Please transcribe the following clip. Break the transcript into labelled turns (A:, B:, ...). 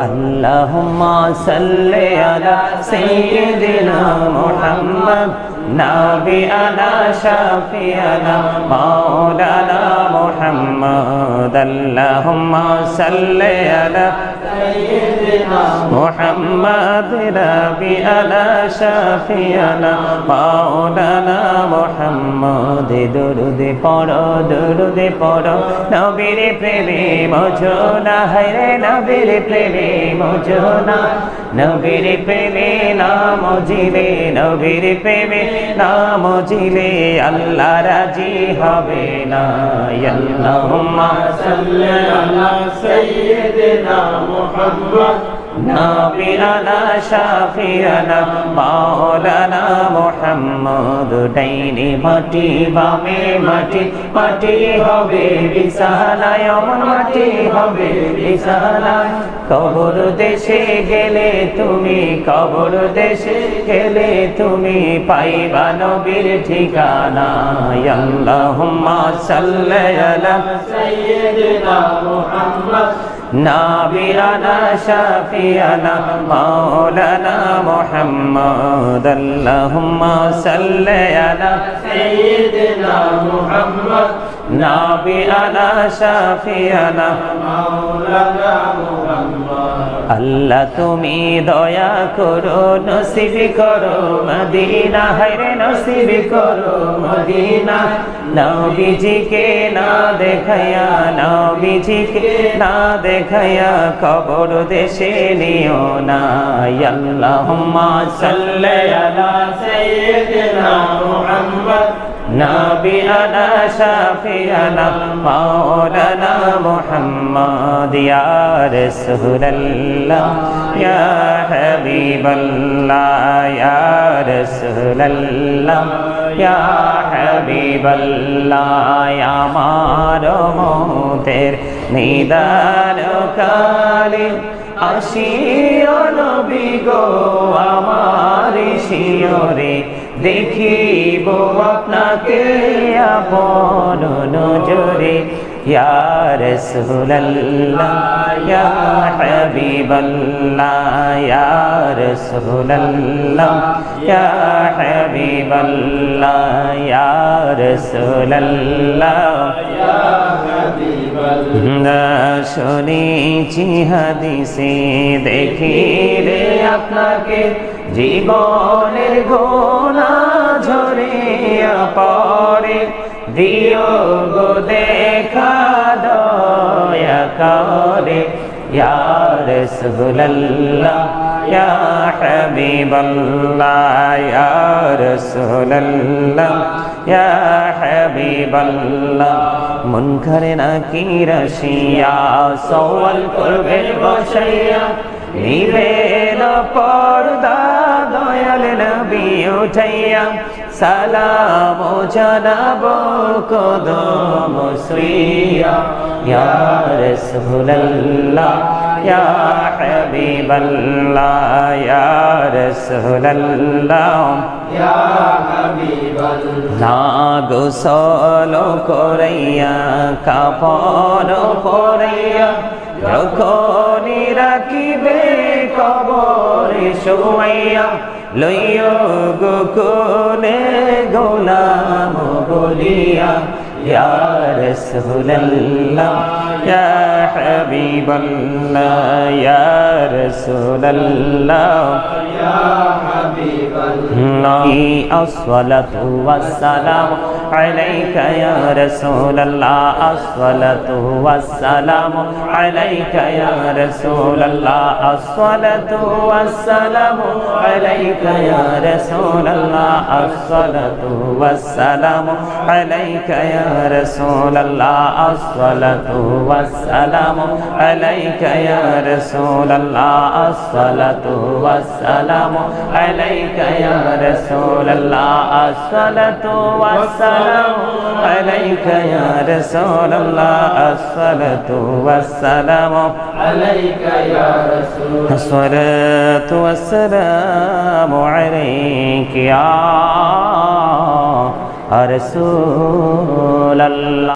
A: اللهم صل على سيدنا محمد نبينا شفيعنا مولانا محمد اللهم صل على سيدنا محمد نبينا شفيعنا مولانا محمد درود পড়ো নবীর প্রেমে মজনা হায়রে নবীর প্রেমে মজনা নবীর প্রেমে নাম জিলে নবীর প্রেমে নাম জিলে আল্লাহ রাজি হবে না আল্লাহুম্মা সাল্লি আলা সাইয়্যিদিনা মুহাম্মদ নবিয়ানা শাফিয়ানা মাওলানা মুহাম্মদ ডাইনে মাটি বামে মাটি মাটি হবে বিছানায় অমন মাটি হবে বিছানায় কবর দেশে গেলে তুমি কবর দেশে গেলে তুমি পাইবা নবীর ঠিকানা আল্লাহুম্মা সাল্লি আলা সাইয়্যিদিনা মুহাম্মদ نبينا شفيعنا مولانا محمد اللهم صل على سيدنا محمد نبينا شفيعنا مولانا محمد আল্লাহ তুমি দয়া করো নসিব করো মদিনা হায়রে নসিব করো মদিনা নবীজিকে না দেখায়া নবীজিকে না দেখায়া কবর দেশে নিও না আল্লাহুম্মা সাল্লি আলা সাইয়্যিদিনা মুহাম্মদ নবিয়ানা শাফিয়ানা মাওলানা মুহাম্মদ ইয়া রাসূলুল্লাহ ইয়া হাবিবাল্লাহ ইয়া রাসূলুল্লাহ ইয়া হাবিবাল্লাহ আমার মতের নিদান কালে আসিও নবী গো আমার শিয়রে দেখিব আপনাকে আপন নজরে ইয়া রাসূলুল্লাহ ইয়া হাবিবাল্লাহ ইয়া রাসূলুল্লাহ ইয়া হাবিবাল্লাহ ইয়া রাসূলুল্লাহ ইয়া হাবিবাল্লাহ শুনেছি হাদিসে দেখিলে আপনাকে জীবনের গোনা ঝরিয়া পড়ে দিও গো দেখা দয়া করে ইয়া রাসূলুল্লাহ ইয়া হাবিবাল্লাহ ইয়া রাসূলুল্লাহ ইয়া হাবিবাল্লাহ মুনকারে নাকির আসিয়া সওয়াল করবে বসাইয়া নিবে না পর্দা দয়াল নবী উঠাইয়া সালাম জানাবো কদম ছুঁইয়া ইয়া রাসূলুল্লাহ ইয়া হাবিবাল্লাহ ইয়া রাসূলুল্লাহ ইয়া হাবিবাল্লাহ গোসল করাইয়া কাফন পরাইয়া যখনই রাখিবে কবরে শোয়াইয়া লইও গো কোলে গোলাম বলিয়া ইয়া রাসূলুল্লাহ ইয়া হাবিবাল্লাহ ইয়া রাসূলুল্লাহ ইয়া হাবিবাল্লাহ আসসালাতু ওয়াসসালামু আলাইকা ইয়া রাসূলুল্লাহ আসসালাতু ওয়াসসালামু আলাইকা ইয়া রাসূলুল্লাহ আসসালাতু ওয়াসসালামু আলাইকা ইয়া রাসূলুল্লাহ আসসালাতু ওয়াসসালামু আলাইকা ইয়া রাসূলুল্লাহ আসসালাতু ওয়াসসালামু আলাইকা ইয়া রাসূলুল্লাহ আসসালাতু ওয়াসসালামু আলাইকা ইয়া রাসূলুল্লাহ আসসালাতু ওয়াসসালামু আলাইকা ইয়া রাসূলুল্লাহ আসসালাতু ওয়াসসালামু আলাইকা ইয়া রাসূলুল্লাহ আসসালাতু ওয়াসসালামু আলাইকা ইয়া রাসূলুল্লাহ